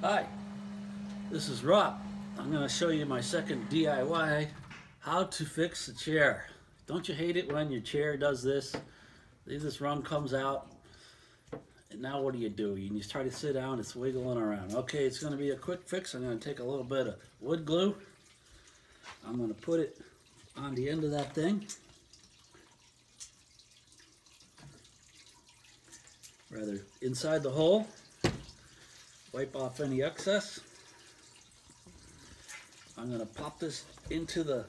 Hi, this is Rob. I'm going to show you my second DIY, how to fix a chair. Don't you hate it when your chair does this? This rung comes out, and now what do? You try to sit down, it's wiggling around. Okay, it's going to be a quick fix. I'm going to take a little bit of wood glue. I'm going to put it on the end of that thing. Rather inside the hole. Wipe off any excess. I'm going to pop this into the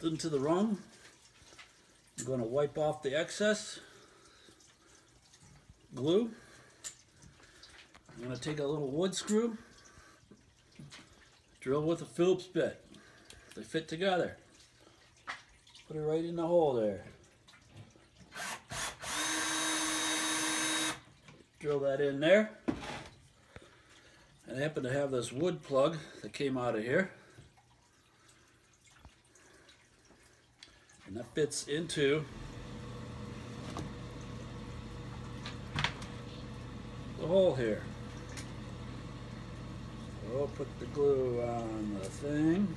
rung. I'm going to wipe off the excess glue. I'm going to take a little wood screw, drill with a Phillips bit. They fit together. Put it right in the hole there. Drill that in there. And I happen to have this wood plug that came out of here. And that fits into the hole here. So I'll put the glue on the thing.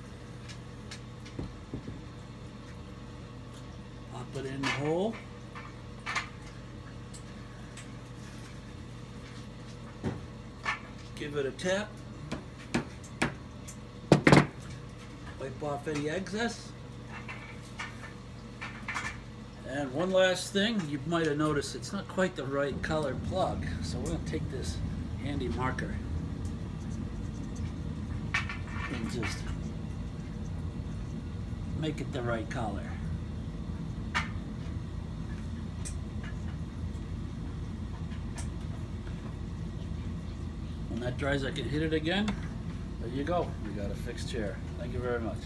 Pop it in the hole. Give it a tap. Wipe off any excess. And one last thing, you might have noticed it's not quite the right color plug. So we're going to take this handy marker and just make it the right color. When that dries, I can hit it again. There you go. We got a fixed chair. Thank you very much.